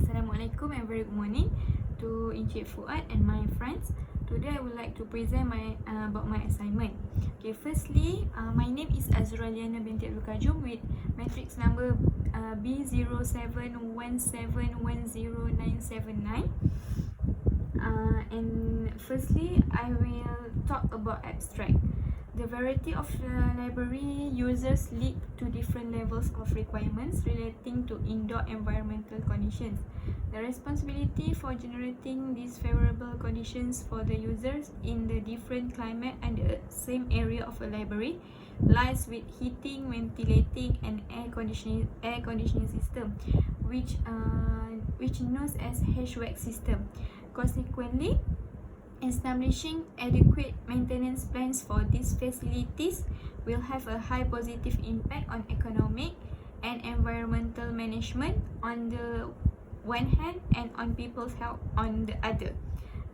Assalamualaikum and very good morning to Encik Fuad and my friends. Today I would like to present about my assignment. Okay, firstly, my name is Azraliana binti Abdul Kajum with matrix number B0717109079. And firstly, I will talk about abstract. The variety of library users lead to different levels of requirements relating to indoor environmental conditions. The responsibility for generating these favorable conditions for the users in the different climate and the same area of a library lies with heating, ventilating, and air conditioning system, which known as HVAC system. Consequently, establishing adequate maintenance plans for these facilities will have a high positive impact on economic and environmental management on the one hand and on people's health on the other.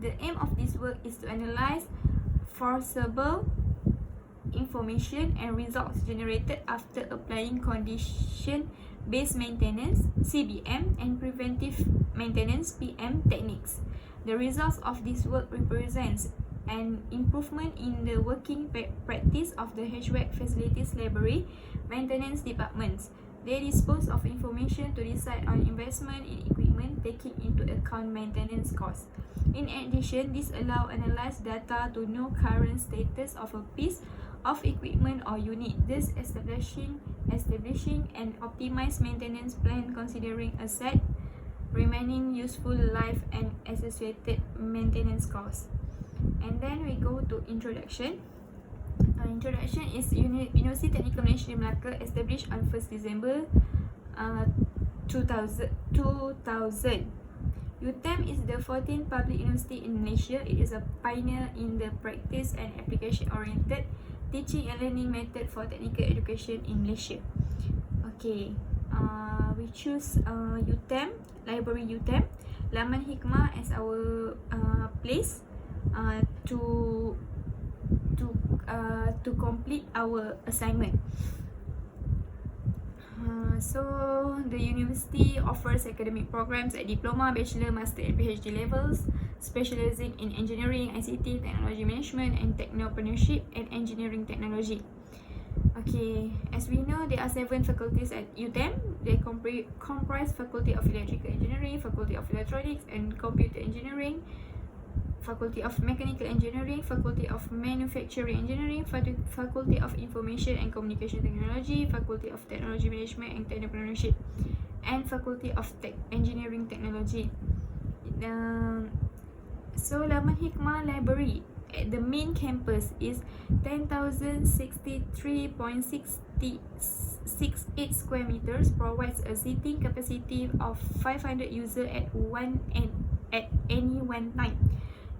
The aim of this work is to analyze forcible information and results generated after applying condition-based maintenance (CBM) and preventive maintenance (PM) techniques. The results of this work represents an improvement in the working practice of the HVAC facilities library maintenance departments. They dispose of information to decide on investment in equipment taking into account maintenance costs. In addition, this allows analyzed data to know current status of a piece of equipment or unit, thus establishing an optimized maintenance plan considering asset remaining useful life and associated maintenance costs. And then we go to introduction. Introduction is University Technical Malaysia di Melaka, established on 1st December 2000. UTM is the 14th public university in Malaysia. It is a pioneer in the practice and application-oriented teaching and learning method for technical education in Malaysia. Okay, we choose UTM, library UTM, Laman Hikmah as our place to complete our assignment. So the university offers academic programs at diploma, bachelor, master and PhD levels, specializing in engineering, ICT, technology management and technopreneurship and engineering technology. Okay, as we know, there are 7 faculties at UTM. They comprise Faculty of Electrical Engineering, Faculty of Electronics and Computer Engineering, Faculty of Mechanical Engineering, Faculty of Manufacturing Engineering, Faculty of Information and Communication Technology, Faculty of Technology Management and Technopreneurship, and Faculty of Engineering Technology. So Laman Hikmah Library at the main campus is 10,063.68 square meters, provides a seating capacity of 500 users at any one time.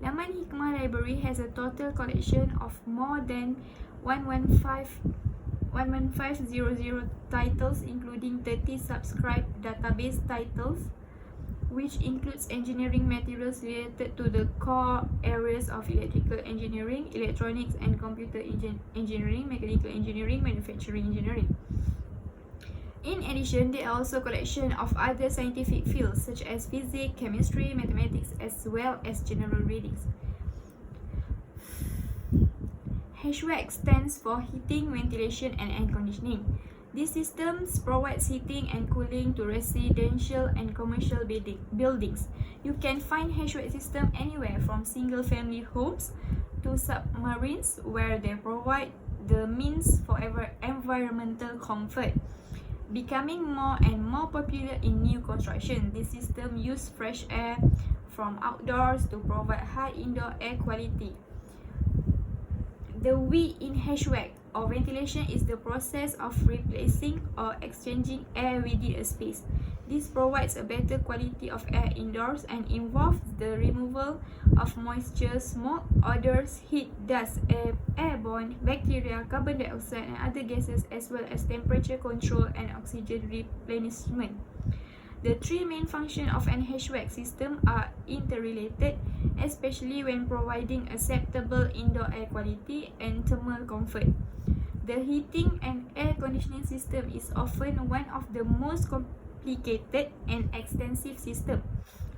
Laman Hikmah Library has a total collection of more than 11500 titles, including 30 subscribed database titles, which includes engineering materials related to the core areas of electrical engineering, electronics and computer engineering, mechanical engineering, manufacturing engineering. In addition, there are also collection of other scientific fields such as physics, chemistry, mathematics, as well as general readings. HVAC stands for heating, ventilation and air conditioning. These systems provide heating and cooling to residential and commercial buildings. You can find HVAC system anywhere from single-family homes to submarines, where they provide the means for environmental comfort. Becoming more and more popular in new construction, this system use fresh air from outdoors to provide high indoor air quality. The V in HVAC or ventilation is the process of replacing or exchanging air within a space. This provides a better quality of air indoors and involves the removal of moisture, smoke, odors, heat, dust, airborne bacteria, carbon dioxide and other gases, as well as temperature control and oxygen replenishment. The 3 main functions of an HVAC system are interrelated, especially when providing acceptable indoor air quality and thermal comfort. The heating and air conditioning system is often one of the most complicated and extensive system.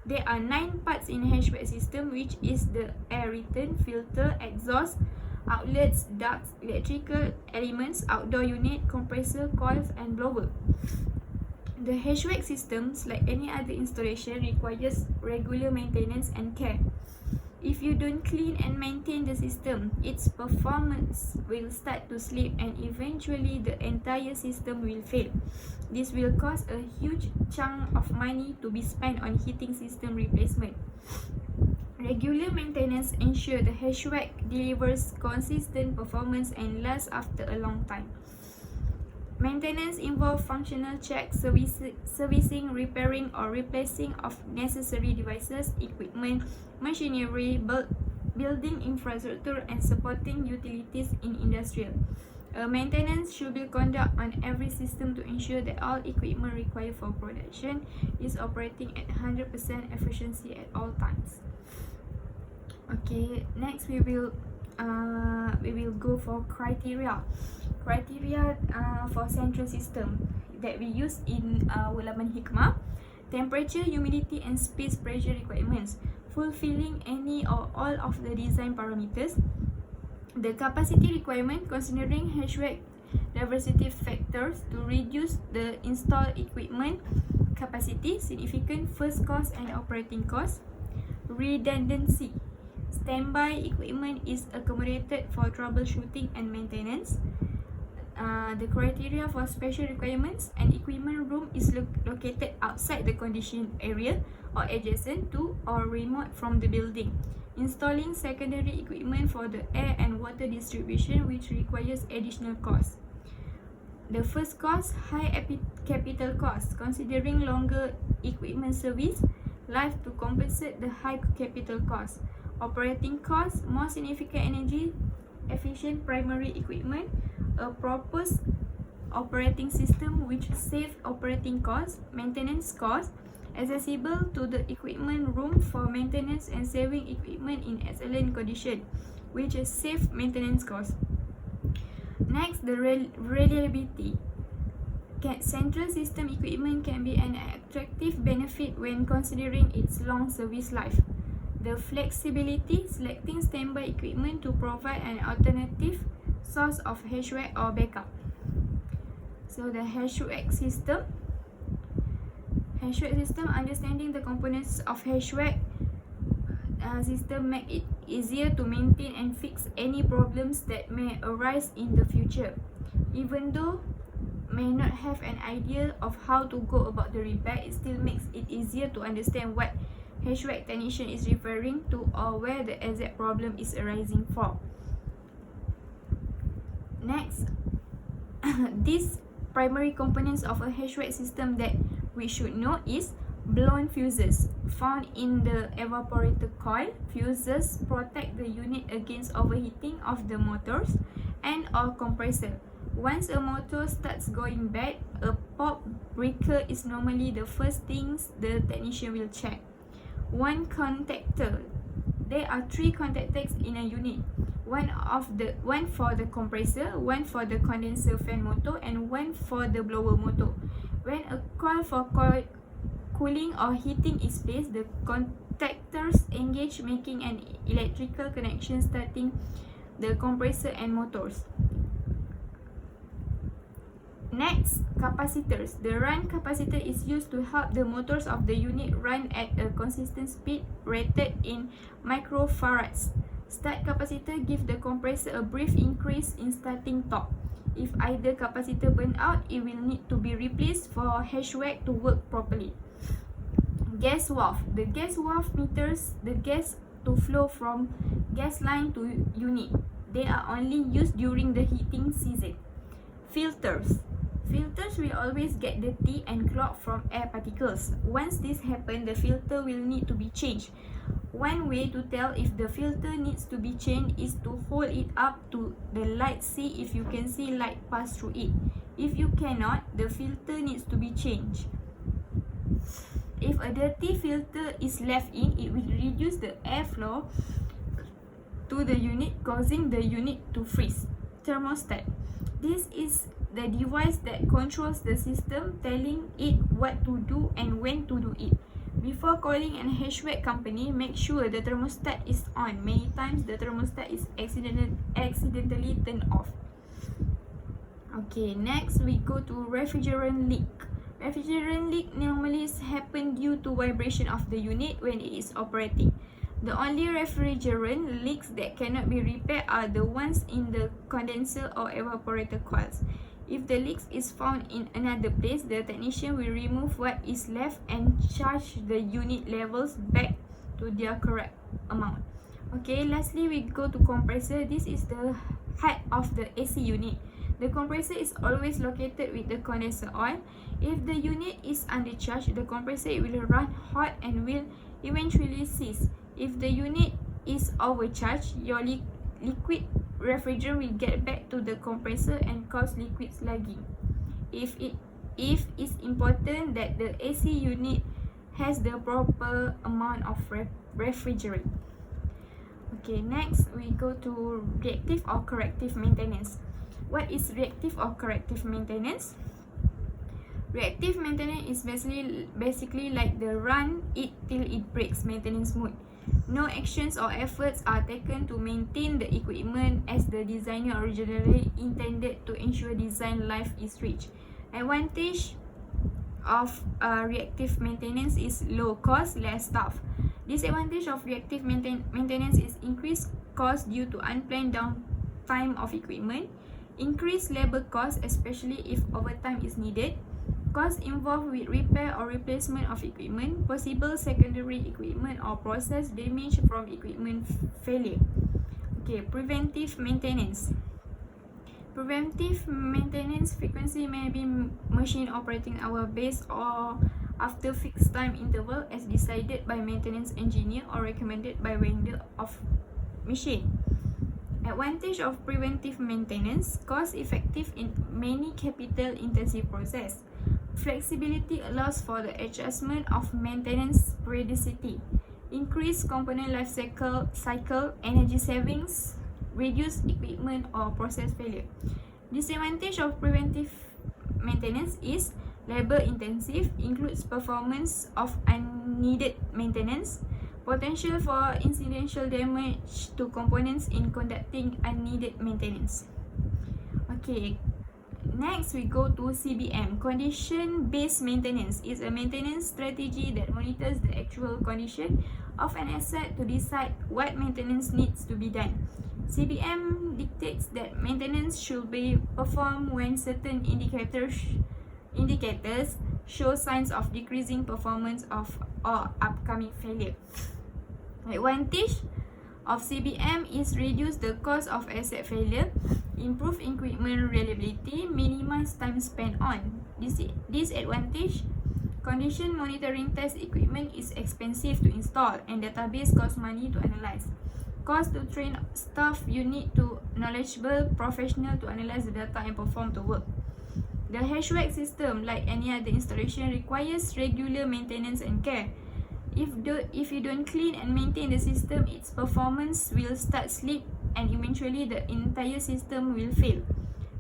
There are 9 parts in HVAC system, which is the air return, filter, exhaust, outlets, ducts, electrical elements, outdoor unit, compressor, coils and blower. The HVAC systems, like any other installation, requires regular maintenance and care. If you don't clean and maintain the system, its performance will start to slip and eventually the entire system will fail. This will cause a huge chunk of money to be spent on heating system replacement. Regular maintenance ensures the HVAC delivers consistent performance and lasts after a long time. Maintenance involves functional checks, servicing, repairing or replacing of necessary devices, equipment, machinery, building infrastructure and supporting utilities in industrial. Maintenance should be conducted on every system to ensure that all equipment required for production is operating at 100% efficiency at all times. Okay, next we will go for criteria for central system that we use in our Laman Hikmah. Temperature, humidity and space pressure requirements, fulfilling any or all of the design parameters. The capacity requirement, considering HVAC diversity factors to reduce the installed equipment capacity, significant first cost and operating cost. Redundancy, standby equipment is accommodated for troubleshooting and maintenance. The criteria for special requirements, an equipment room is located outside the conditioned area or adjacent to or remote from the building. Installing secondary equipment for the air and water distribution, which requires additional cost. The first cost, high capital cost, considering longer equipment service life to compensate the high capital cost. Operating cost, more significant energy efficient primary equipment, a proposed operating system which saves operating costs, maintenance costs, accessible to the equipment room for maintenance and saving equipment in excellent condition, which is safe maintenance costs. Next, the reliability. Central system equipment can be an attractive benefit when considering its long service life. The flexibility, selecting standby equipment to provide an alternative source of HVAC or backup. So the HVAC system, understanding the components of HVAC system make it easier to maintain and fix any problems that may arise in the future. Even though may not have an idea of how to go about the repair, it still makes it easier to understand what HVAC technician is referring to or where the exact problem is arising from. Next, these primary components of a HVAC system that we should know is blown fuses found in the evaporator coil. Fuses protect the unit against overheating of the motors and or compressor. Once a motor starts going bad, a pop breaker is normally the first things the technician will check. One contactor. There are 3 contactors in a unit. One for the compressor, one for the condenser fan motor, and one for the blower motor. When a coil for cooling or heating is placed, the contactors engage, making an electrical connection starting the compressor and motors. Next, capacitors. The run capacitor is used to help the motors of the unit run at a consistent speed rated in microfarads. Start capacitor gives the compressor a brief increase in starting torque. If either capacitor burn out, it will need to be replaced for HVAC to work properly. Gas valve. The gas valve meters the gas to flow from gas line to unit. They are only used during the heating season. Filters. Filters will always get dirty and clog from air particles. Once this happens, the filter will need to be changed. One way to tell if the filter needs to be changed is to hold it up to the light, see if you can see light pass through it. If you cannot, the filter needs to be changed. If a dirty filter is left in, it will reduce the airflow to the unit, causing the unit to freeze. Thermostat. This is the device that controls the system, telling it what to do and when to do it. Before calling an HVAC company, make sure the thermostat is on. Many times the thermostat is accidentally turned off. Okay, next we go to refrigerant leak. Refrigerant leak normally happen due to vibration of the unit when it is operating. The only refrigerant leaks that cannot be repaired are the ones in the condenser or evaporator coils. If the leak is found in another place, the technician will remove what is left and charge the unit levels back to their correct amount. Okay, lastly we go to compressor. This is the heart of the AC unit. The compressor is always located with the condenser on. If the unit is undercharged, the compressor will run hot and will eventually cease. If the unit is overcharged, your liquid refrigerant will get back to the compressor and cause liquid slugging. If it's important that the AC unit has the proper amount of refrigerant. Okay, next we go to reactive or corrective maintenance. What is reactive or corrective maintenance? Reactive maintenance is basically like the run it till it breaks maintenance mode. No actions or efforts are taken to maintain the equipment as the designer originally intended to ensure design life is reached. Advantage of reactive maintenance is low cost, less staff. Disadvantage of reactive maintenance is increased cost due to unplanned downtime of equipment, increased labor cost especially if overtime is needed, costs involved with repair or replacement of equipment, possible secondary equipment or process damage from equipment failure. Okay, preventive maintenance. Preventive maintenance frequency may be machine operating hour based or after fixed time interval as decided by maintenance engineer or recommended by vendor of machine. Advantage of preventive maintenance: cost effective in many capital intensive process. Flexibility allows for the adjustment of maintenance periodicity. Increased component life cycle, energy savings, reduce equipment or process failure. Disadvantage of preventive maintenance is labor intensive, includes performance of unneeded maintenance, potential for incidental damage to components in conducting unneeded maintenance. Okay, next we go to CBM. Condition-based maintenance is a maintenance strategy that monitors the actual condition of an asset to decide what maintenance needs to be done. CBM dictates that maintenance should be performed when certain indicators show signs of decreasing performance or upcoming failure. Advantage of CBM is reduce the cost of asset failure, improve equipment reliability, minimize time spent on. Disadvantage: condition monitoring test equipment is expensive to install and database costs money to analyze. Cost to train staff: you need to knowledgeable professional to analyze the data and perform the work. The HVAC system, like any other installation, requires regular maintenance and care. If you don't clean and maintain the system, its performance will start slip and eventually the entire system will fail.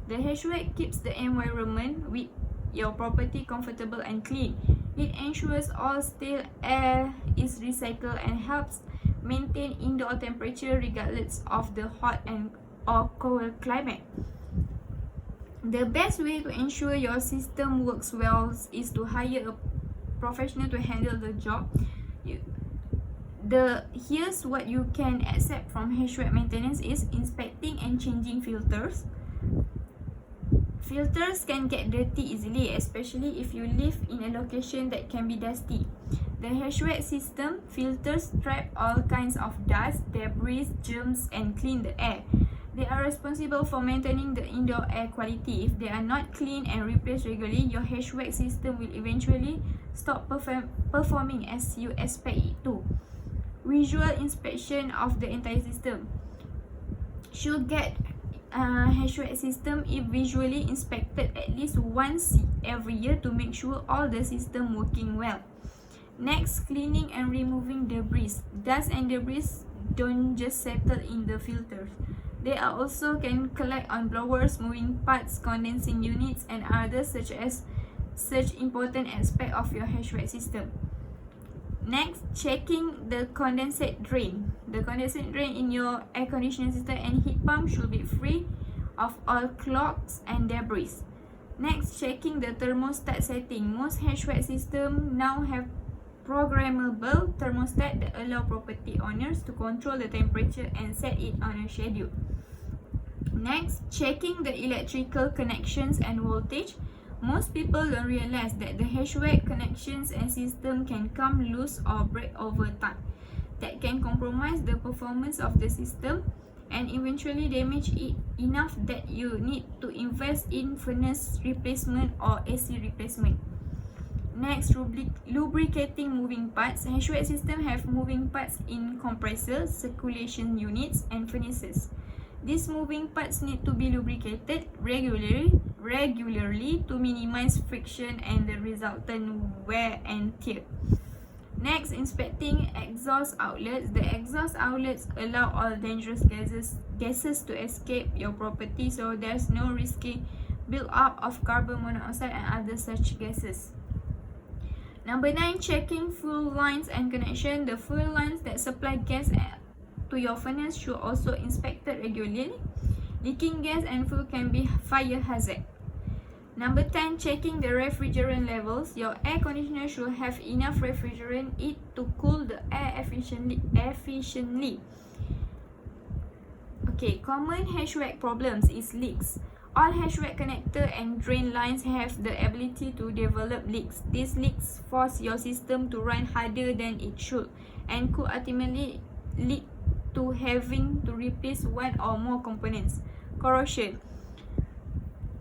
The HVAC keeps the environment with your property comfortable and clean. It ensures all stale air is recycled and helps maintain indoor temperature regardless of the hot or cold climate. The best way to ensure your system works well is to hire a professional to handle the job. Here's what you can accept from HVAC maintenance is inspecting and changing filters. Filters can get dirty easily, especially if you live in a location that can be dusty. The HVAC system filters trap all kinds of dust, debris, germs and clean the air. They are responsible for maintaining the indoor air quality. If they are not cleaned and replaced regularly, your HVAC system will eventually stop performing as you expect it to. Visual inspection of the entire system. Should get HVAC system if visually inspected at least once every year to make sure all the system working well. Next, cleaning and removing debris. Dust and debris don't just settle in the filters. They are also can collect on blowers, moving parts, condensing units, and others such important aspect of your HVAC system. Next, checking the condensate drain. The condensate drain in your air conditioning system and heat pump should be free of all clogs and debris. Next, checking the thermostat setting. Most HVAC systems now have programmable thermostat that allow property owners to control the temperature and set it on a schedule. Next, checking the electrical connections and voltage. Most people don't realize that the HVAC connections and system can come loose or break over time. That can compromise the performance of the system and eventually damage it enough that you need to invest in furnace replacement or AC replacement. Next, lubricating moving parts. HVAC system have moving parts in compressors, circulation units, and furnaces. These moving parts need to be lubricated regularly to minimize friction and the resultant wear and tear. Next, inspecting exhaust outlets. The exhaust outlets allow all dangerous gases to escape your property, so there's no risky build-up of carbon monoxide and other such gases. Number 9, checking fuel lines and connection. The fuel lines that supply gas to your furnace should also inspected regularly. Leaking gas and fuel can be fire hazard. Number 10, checking the refrigerant levels. Your air conditioner should have enough refrigerant in it to cool the air efficiently. Okay, common HVAC problems is leaks. All HVAC connector and drain lines have the ability to develop leaks. These leaks force your system to run harder than it should and could ultimately lead to having to replace one or more components. Corrosion.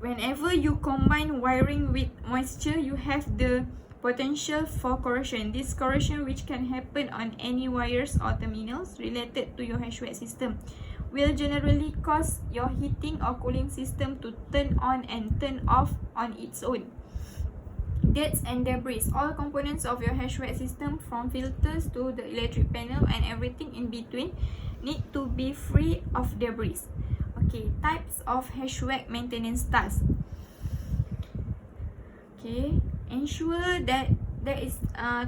Whenever you combine wiring with moisture, you have the potential for corrosion. This corrosion, which can happen on any wires or terminals related to your HVAC system, will generally cause your heating or cooling system to turn on and turn off on its own. Dirt and debris. All components of your HVAC system, from filters to the electric panel and everything in between, need to be free of debris. Okay, types of HVAC maintenance tasks. Okay, ensure that there is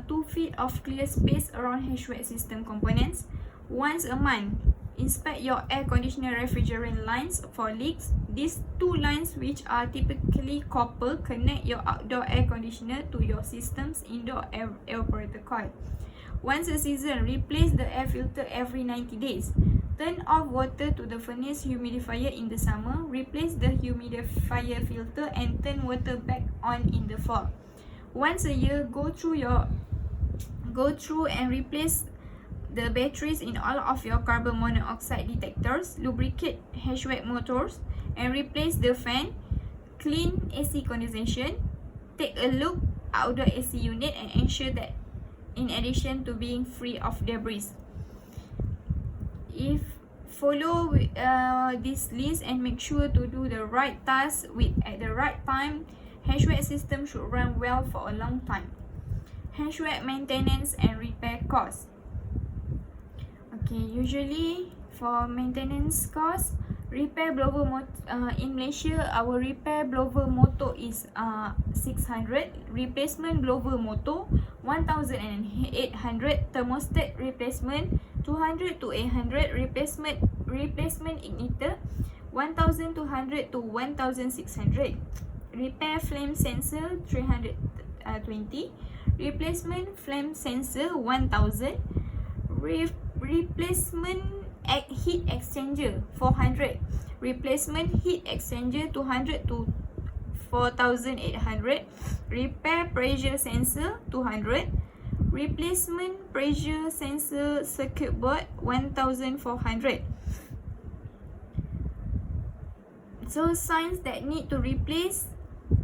2 feet of clear space around HVAC system components. Once a month, inspect your air conditioner refrigerant lines for leaks. These 2 lines, which are typically copper, connect your outdoor air conditioner to your system's indoor air evaporator coil. Once a season, replace the air filter every 90 days. Turn off water to the furnace humidifier in the summer. Replace the humidifier filter and turn water back on in the fall. Once a year, go through and replace the batteries in all of your carbon monoxide detectors. Lubricate HVAC motors and replace the fan. Clean AC condensation. Take a look outdoor AC unit and ensure that in addition to being free of debris. If follow this list and make sure to do the right task at the right time, HVAC system should run well for a long time. HVAC maintenance and repair costs. Okay, usually for maintenance costs, repair blower motor in Malaysia, our repair blower motor is 600, replacement blower motor 1,800, thermostat replacement 200 to 800, replacement igniter 1,200 to 1,600, repair flame sensor 320, replacement flame sensor 1,000, replacement heat exchanger 400, replacement heat exchanger 200 to 4,800, repair pressure sensor 200, replacement pressure sensor circuit board 1,400. So signs that need to replace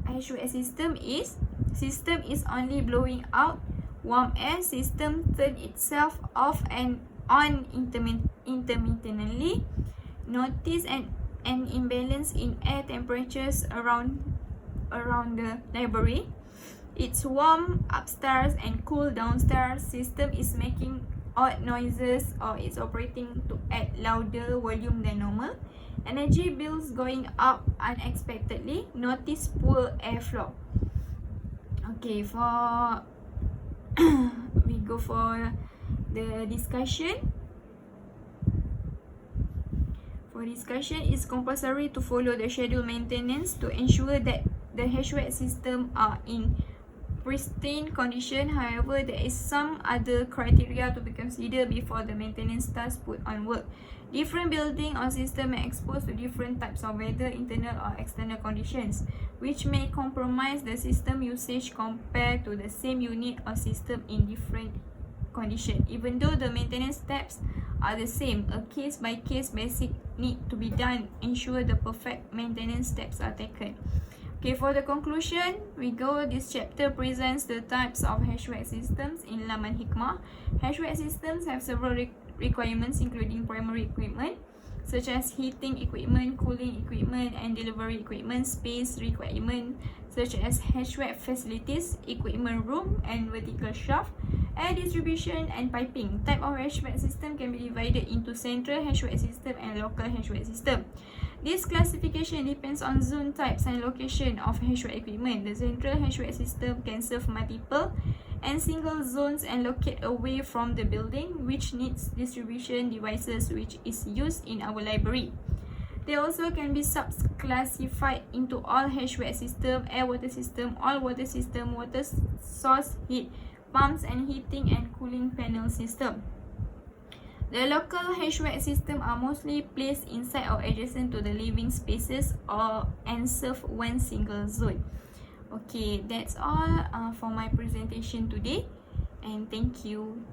HVAC system is only blowing out warm air, system turn itself off and on intermittently, notice an imbalance in air temperatures around the library, it's warm upstairs and cool downstairs, system is making odd noises, or it's operating to add louder volume than normal. Energy bills going up unexpectedly. Notice poor airflow. Okay, for we go for the discussion. For discussion, it's compulsory to follow the schedule maintenance to ensure that the HVAC system are in pristine condition. However, there is some other criteria to be considered before the maintenance task put on work. Different building or system are exposed to different types of weather, internal or external conditions, which may compromise the system usage compared to the same unit or system in different condition. Even though the maintenance steps are the same, a case-by-case basis need to be done. Ensure the perfect maintenance steps are taken. Okay, for the conclusion, this chapter presents the types of HVAC systems in Laman Hikmah. HVAC systems have several requirements, including primary equipment, such as heating equipment, cooling equipment, and delivery equipment, space requirement, such as HVAC facilities, equipment room, and vertical shaft, air distribution, and piping. Type of HVAC system can be divided into central HVAC system and local HVAC system. This classification depends on zone types and location of HVAC equipment. The central HVAC system can serve multiple and single zones and locate away from the building, which needs distribution devices, which is used in our library. They also can be subclassified into all HVAC system, air water system, all water system, water source heat pumps, and heating and cooling panel system. The local HVAC system are mostly placed inside or adjacent to the living spaces and serve one single zone. Okay, that's all for my presentation today, and thank you.